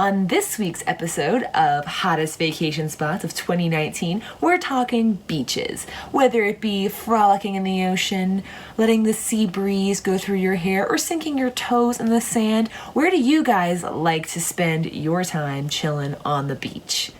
On this week's episode of Hottest Vacation Spots of 2019, we're talking beaches. Whether it be frolicking in the ocean, letting the sea breeze go through your hair, or sinking your toes in the sand, where do you guys like to spend your time chilling on the beach?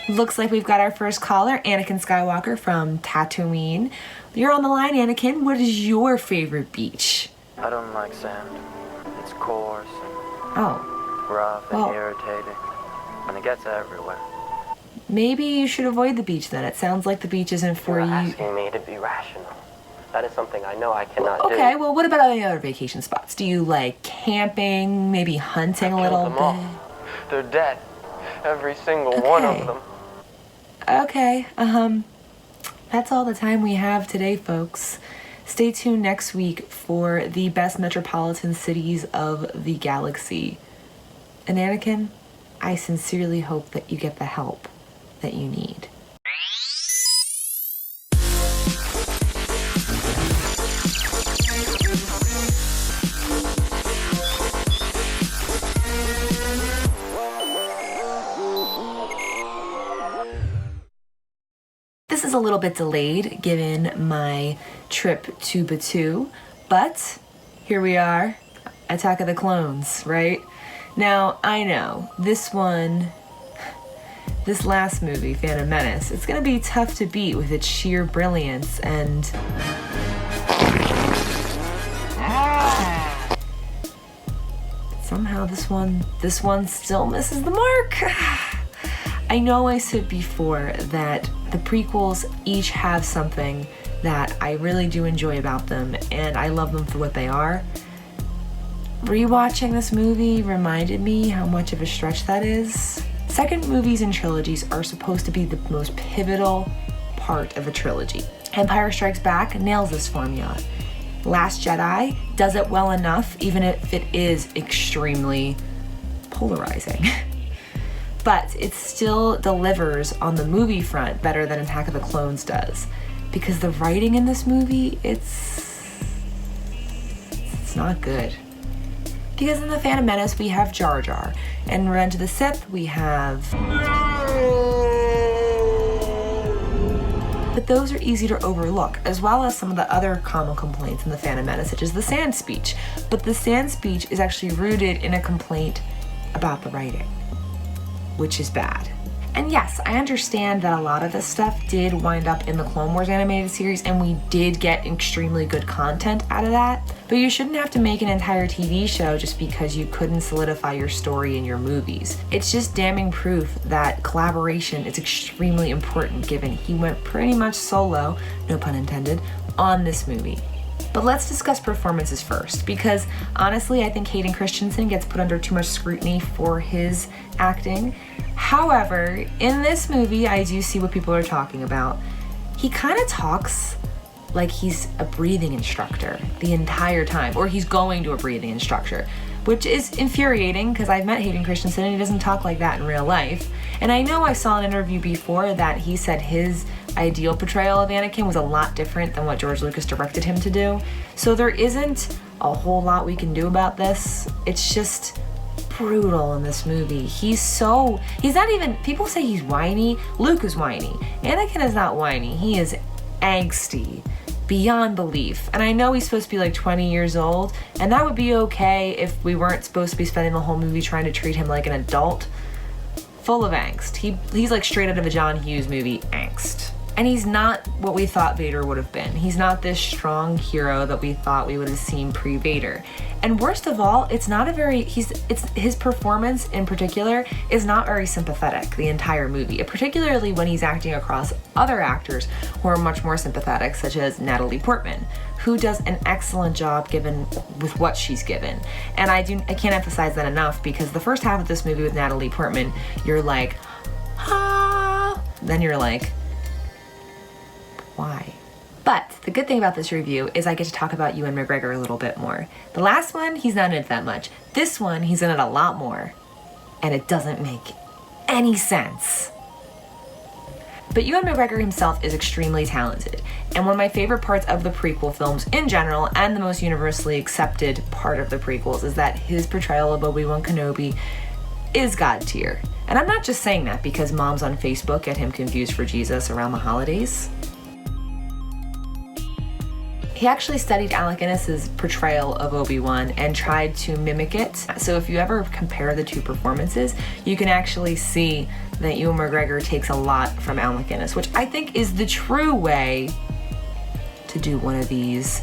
Looks like we've got our first caller, Anakin Skywalker from Tatooine. You're on the line, Anakin. What is your favorite beach? I don't like sand. It's coarse Oh. rough and irritating, and it gets everywhere. Maybe you should avoid the beach then. It sounds like the beach isn't for You're you. asking me to be rational. That is something I know I cannot do. Okay, well, what about any other vacation spots? Do you like camping, maybe hunting a little Killed them all. They're dead. Every single one of them. Okay, that's all the time we have today, folks. Stay tuned next week for the best metropolitan cities of the galaxy. And Anakin, I sincerely hope that you get the help that you need. This is a little bit delayed given my trip to Batuu, but here we are, Attack of the Clones, right? Now, I know, this last movie, Phantom Menace, it's gonna be tough to beat with its sheer brilliance and... Somehow this one still misses the mark. I know I said before that the prequels each have something that I really do enjoy about them, and I love them for what they are. Rewatching this movie reminded me how much of a stretch that is. Second movies and trilogies are supposed to be the most pivotal part of a trilogy. Empire Strikes Back nails this formula. Last Jedi does it well enough, even if it is extremely polarizing. But it still delivers on the movie front better than Attack of the Clones does. Because the writing in this movie, it's not good. Because in The Phantom Menace, we have Jar Jar. And in Revenge of the Sith, we have... But those are easy to overlook, as well as some of the other common complaints in The Phantom Menace, such as the sand speech. But the sand speech is actually rooted in a complaint about the writing, which is bad. And yes, I understand that a lot of this stuff did wind up in the Clone Wars animated series, and we did get extremely good content out of that, but you shouldn't have to make an entire TV show just because you couldn't solidify your story in your movies. It's just damning proof that collaboration is extremely important, given he went pretty much solo, no pun intended, on this movie. But let's discuss performances first, because honestly, I think Hayden Christensen gets put under too much scrutiny for his acting. However, in this movie, I do see what people are talking about. He kind of talks like he's a breathing instructor the entire time, or he's going to a breathing instructor, which is infuriating because I've met Hayden Christensen and he doesn't talk like that in real life. And I know I saw an interview before that he said his ideal portrayal of Anakin was a lot different than what George Lucas directed him to do. So there isn't a whole lot we can do about this. It's just brutal in this movie. He's not even, people say he's whiny. Luke is whiny. Anakin is not whiny. He is angsty beyond belief. And I know he's supposed to be like 20 years old, and that would be okay if we weren't supposed to be spending the whole movie trying to treat him like an adult. Full of angst. He's like straight out of a John Hughes movie angst. And he's not what we thought Vader would have been. He's not this strong hero that we thought we would have seen pre-Vader. And worst of all, his performance in particular is not very sympathetic the entire movie, particularly when he's acting across other actors who are much more sympathetic, such as Natalie Portman, who does an excellent job with what she's given. And I can't emphasize that enough, because the first half of this movie with Natalie Portman, you're like, ah, then you're like, why? But the good thing about this review is I get to talk about Ewan McGregor a little bit more. The last one, he's not in it that much. This one, he's in it a lot more. And it doesn't make any sense. But Ewan McGregor himself is extremely talented. And one of my favorite parts of the prequel films in general, and the most universally accepted part of the prequels, is that his portrayal of Obi-Wan Kenobi is God tier. And I'm not just saying that because moms on Facebook get him confused for Jesus around the holidays. He actually studied Alec Guinness's portrayal of Obi-Wan and tried to mimic it. So if you ever compare the two performances, you can actually see that Ewan McGregor takes a lot from Alec Guinness, which I think is the true way to do one of these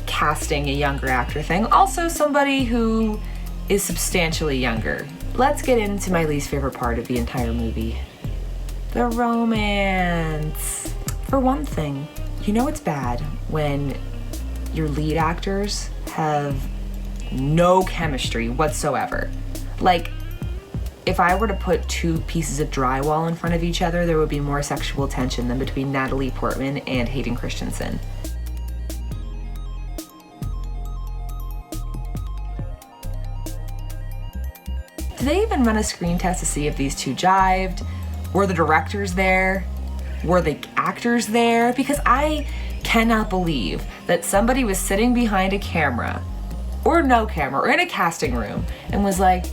casting a younger actor thing. Also somebody who is substantially younger. Let's get into my least favorite part of the entire movie. The romance. For one thing, you know it's bad when your lead actors have no chemistry whatsoever. Like, if I were to put two pieces of drywall in front of each other, there would be more sexual tension than between Natalie Portman and Hayden Christensen. Did they even run a screen test to see if these two jived? Were the directors there? Were the actors there? Because I cannot believe that somebody was sitting behind a camera, or no camera, or in a casting room, and was like,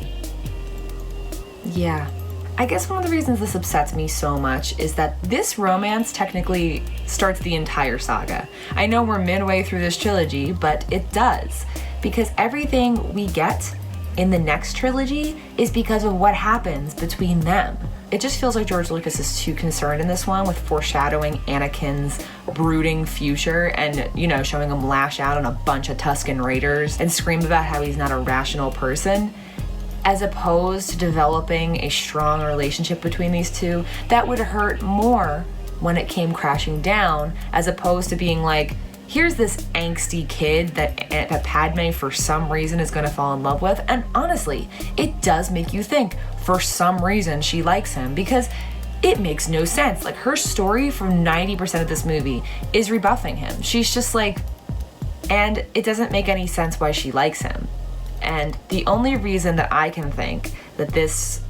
yeah. I guess one of the reasons this upsets me so much is that this romance technically starts the entire saga. I know we're midway through this trilogy, but it does. Because everything we get in the next trilogy is because of what happens between them. It just feels like George Lucas is too concerned in this one with foreshadowing Anakin's brooding future and, you know, showing him lash out on a bunch of Tusken Raiders and scream about how he's not a rational person, as opposed to developing a strong relationship between these two that would hurt more when it came crashing down, as opposed to being like, here's this angsty kid that Padme for some reason is gonna fall in love with. And honestly, it does make you think for some reason she likes him, because it makes no sense. Like, her story for 90% of this movie is rebuffing him. She's just like, and it doesn't make any sense why she likes him. And the only reason that I can think that this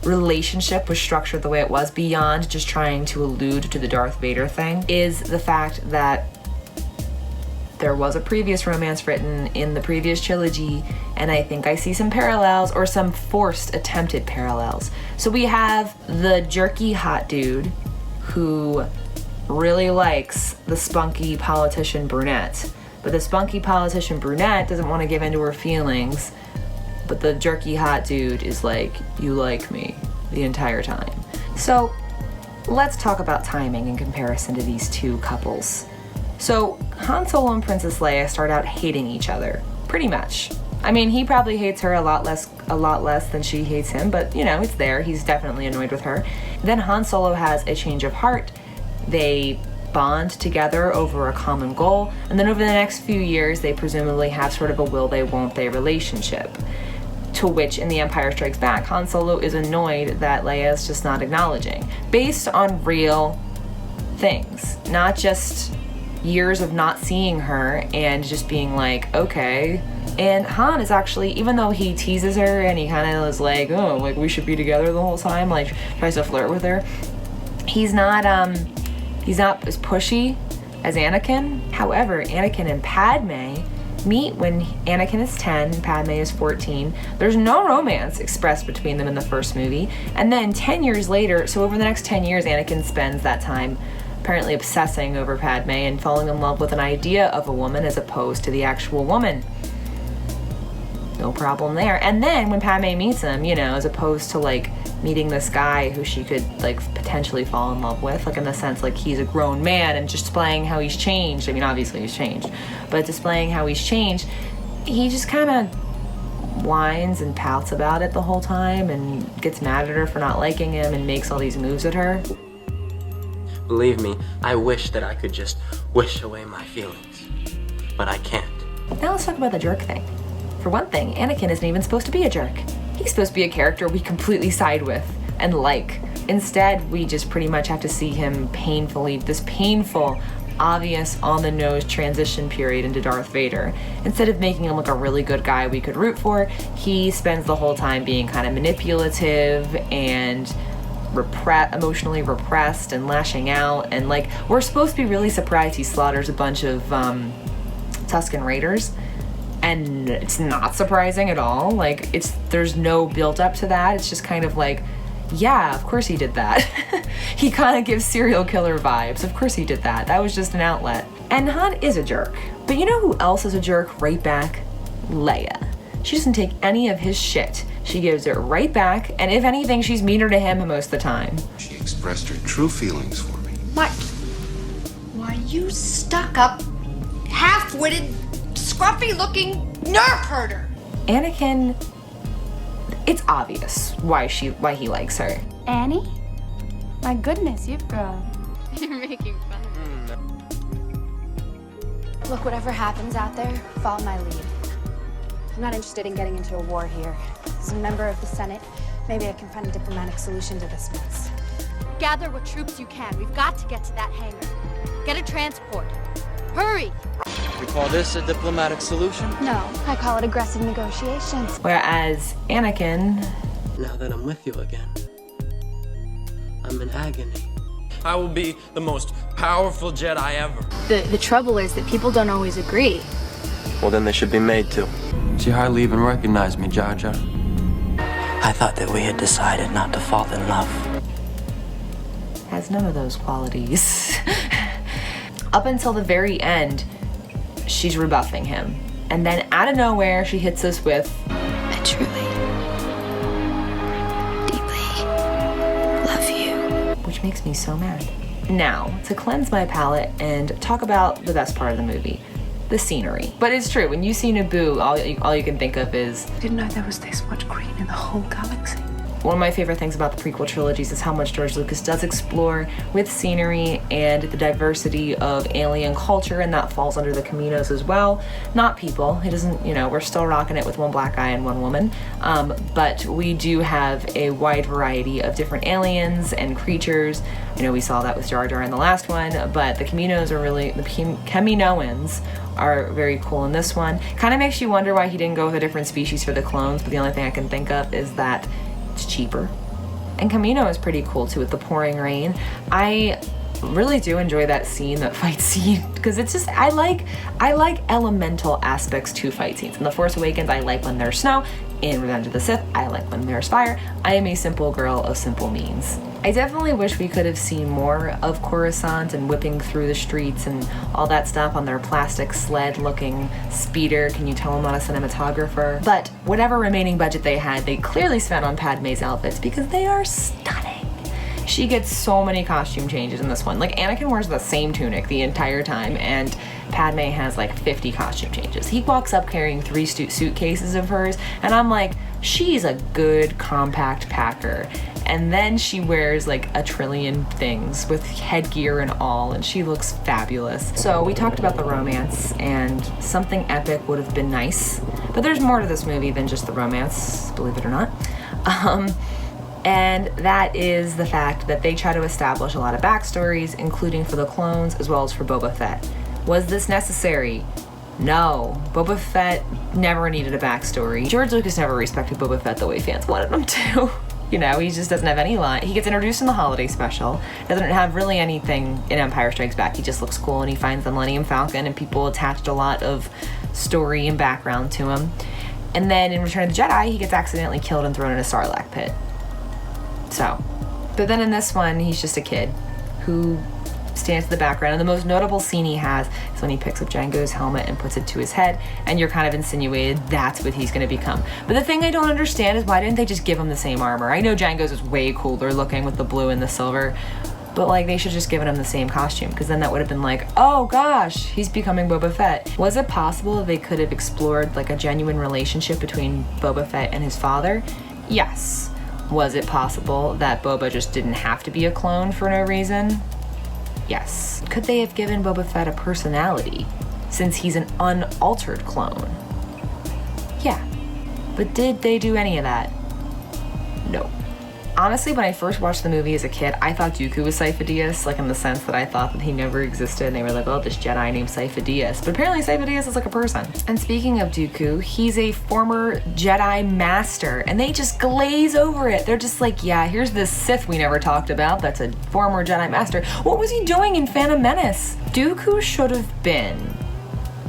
relationship was structured the way it was, beyond just trying to allude to the Darth Vader thing, is the fact that there was a previous romance written in the previous trilogy, and I think I see some parallels, or some forced attempted parallels. So we have the jerky hot dude who really likes the spunky politician brunette, but the spunky politician brunette doesn't want to give in to her feelings, but the jerky hot dude is like, you like me, the entire time. So let's talk about timing in comparison to these two couples. So Han Solo and Princess Leia start out hating each other, pretty much. I mean, he probably hates her a lot less than she hates him, but you know, it's there. He's definitely annoyed with her. Then Han Solo has a change of heart. They bond together over a common goal, and then over the next few years, they presumably have sort of a will they, won't they relationship. To which, in The Empire Strikes Back, Han Solo is annoyed that Leia is just not acknowledging, based on real things, not just years of not seeing her and just being like, okay. And Han is actually, even though he teases her and he kind of is like, oh, like we should be together the whole time, like tries to flirt with her, he's not as pushy as Anakin. However, Anakin and Padme meet when Anakin is 10, Padme is 14. There's no romance expressed between them in the first movie. And then 10 years later, so over the next 10 years, Anakin spends that time apparently obsessing over Padme and falling in love with an idea of a woman as opposed to the actual woman. No problem there. And then when Padme meets him, you know, as opposed to like meeting this guy who she could like potentially fall in love with, like in the sense like he's a grown man and just displaying how he's changed. I mean, obviously he's changed, but displaying how he's changed, he just kind of whines and pouts about it the whole time and gets mad at her for not liking him and makes all these moves at her. Believe me, I wish that I could just wish away my feelings, but I can't. Now let's talk about the jerk thing. For one thing, Anakin isn't even supposed to be a jerk. He's supposed to be a character we completely side with and like. Instead, we just pretty much have to see him this painful, obvious, on-the-nose transition period into Darth Vader. Instead of making him look a really good guy we could root for, he spends the whole time being kind of manipulative and emotionally repressed and lashing out, and like, we're supposed to be really surprised he slaughters a bunch of Tusken Raiders, And it's not surprising at all. Like, there's no build up to that. It's just kind of like, yeah, of course he did that. He kind of gives serial killer vibes. Of course he did that. That was just an outlet. And Han is a jerk. But you know who else is a jerk right back? Leia. She doesn't take any of his shit. She gives it right back, and if anything, she's meaner to him most of the time. She expressed her true feelings for me. What? Why, you stuck-up, half-witted, scruffy-looking nerf herder! Anakin, it's obvious why he likes her. Annie? My goodness, you've grown. You're making fun of me. Look, whatever happens out there, follow my lead. I'm not interested in getting into a war here. As a member of the Senate, maybe I can find a diplomatic solution to this mess. Gather what troops you can. We've got to get to that hangar. Get a transport. Hurry! We call this a diplomatic solution? No, I call it aggressive negotiations. Whereas Anakin, Now that I'm with you again, I'm in agony. I will be the most powerful Jedi ever. The trouble is that people don't always agree. Well, then they should be made to. She hardly even recognized me, Jar Jar. I thought that we had decided not to fall in love. has none of those qualities. Up until the very end, she's rebuffing him. And then out of nowhere, she hits us with, I truly, deeply love you. Which makes me so mad. Now, to cleanse my palate and talk about the best part of the movie, the scenery. But it's true, when you see Naboo, all you can think of is, Didn't know there was this much green in the whole galaxy. one of my favorite things about the prequel trilogies is how much George Lucas does explore with scenery and the diversity of alien culture, and that falls under the Caminos as well. Not people. He doesn't, we're still rocking it with one black guy and one woman. But we do have a wide variety of different aliens and creatures. I know we saw that with Jar Jar in the last one, but the Caminos are really, the Kaminoans are very cool in this one. Kind of makes you wonder why he didn't go with a different species for the clones, but the only thing I can think of is that it's cheaper. And Camino is pretty cool too with the pouring rain. I really do enjoy that scene, that fight scene, because it's just, I like elemental aspects to fight scenes. In The Force Awakens, I like when there's snow. In Revenge of the Sith, I like when there's fire. I am a simple girl of simple means. I definitely wish we could have seen more of Coruscant and whipping through the streets and all that stuff on their plastic sled looking speeder. Can you tell I'm not a cinematographer? But whatever remaining budget they had, they clearly spent on Padme's outfits because they are stunning. She gets so many costume changes in this one. Like, Anakin wears the same tunic the entire time, and Padme has like 50 costume changes. He walks up carrying 3 suitcases of hers, and I'm like, she's a good compact packer. And then she wears like a trillion things with headgear and all, and she looks fabulous. So we talked about the romance, and something epic would have been nice. But there's more to this movie than just the romance, believe it or not. And that is the fact that they try to establish a lot of backstories, including for the clones as well as for Boba Fett. Was this necessary? No. Boba Fett never needed a backstory. George Lucas never respected Boba Fett the way fans wanted him to. He just doesn't have any line. He gets introduced in the holiday special, doesn't have really anything in Empire Strikes Back. He just looks cool and he finds the Millennium Falcon, and people attached a lot of story and background to him. And then in Return of the Jedi, he gets accidentally killed and thrown in a Sarlacc pit. So, but then in this one, he's just a kid who stands in the background, and the most notable scene he has is when he picks up Jango's helmet and puts it to his head, and you're kind of insinuated that's what he's going to become. But the thing I don't understand is why didn't they just give him the same armor? I know Jango's is way cooler looking with the blue and the silver, but like they should just given him the same costume, because then that would have been like, oh gosh, he's becoming Boba Fett. Was it possible that they could have explored like a genuine relationship between Boba Fett and his father? Yes. Was it possible that Boba just didn't have to be a clone for no reason? Yes. Could they have given Boba Fett a personality, since he's an unaltered clone? Yeah. But did they do any of that? No. Honestly, when I first watched the movie as a kid, I thought Dooku was Sifo Dyas, like in the sense that I thought that he never existed, and they were like, oh, this Jedi named Sifo Dyas. But apparently Sifo Dyas is like a person. And speaking of Dooku, he's a former Jedi Master, and they just glaze over it. They're just like, yeah, here's this Sith we never talked about that's a former Jedi Master. What was he doing in Phantom Menace? Dooku should have been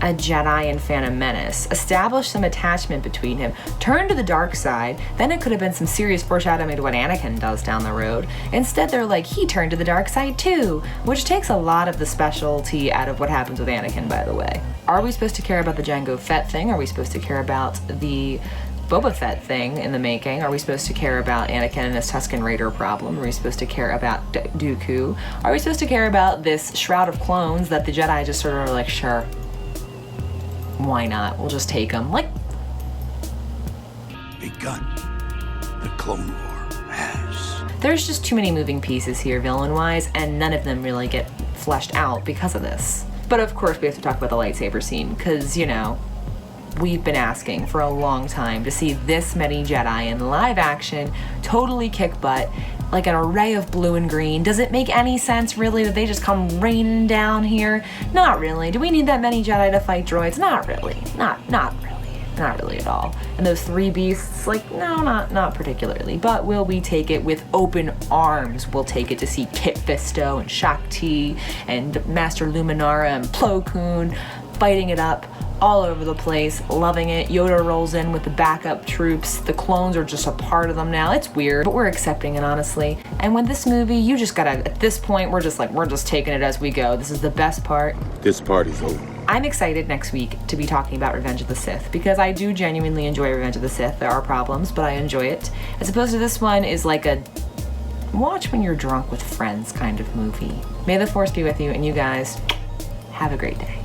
a Jedi in Phantom Menace, establish some attachment between him, turn to the dark side, then it could have been some serious foreshadowing to what Anakin does down the road. Instead, they're like, he turned to the dark side too, which takes a lot of the specialty out of what happens with Anakin, by the way. Are we supposed to care about the Jango Fett thing? Are we supposed to care about the Boba Fett thing in the making? Are we supposed to care about Anakin and his Tusken Raider problem? Are we supposed to care about Dooku? Are we supposed to care about this shroud of clones that the Jedi just sort of are like, sure, why not? We'll just take them. Like, begun. The Clone War has. There's just too many moving pieces here villain-wise, and none of them really get fleshed out because of this. But of course we have to talk about the lightsaber scene, because, you know, we've been asking for a long time to see this many Jedi in live action, totally kick butt, like an array of blue and green. Does it make any sense, really, that they just come raining down here? Not really. Do we need that many Jedi to fight droids? Not really. Not really. Not really at all. And those 3 beasts, like, no, not particularly. But will we take it with open arms? We'll take it to see Kit Fisto and Shakti and Master Luminara and Plo Koon fighting it up all over the place, loving it. Yoda rolls in with the backup troops. The clones are just a part of them now. It's weird, but we're accepting it, honestly. And with this movie, you just gotta, at this point, we're just taking it as we go. This is the best part. This party's over. I'm excited next week to be talking about Revenge of the Sith, because I do genuinely enjoy Revenge of the Sith. There are problems, but I enjoy it. As opposed to this one is like a watch when you're drunk with friends kind of movie. May the Force be with you, and you guys have a great day.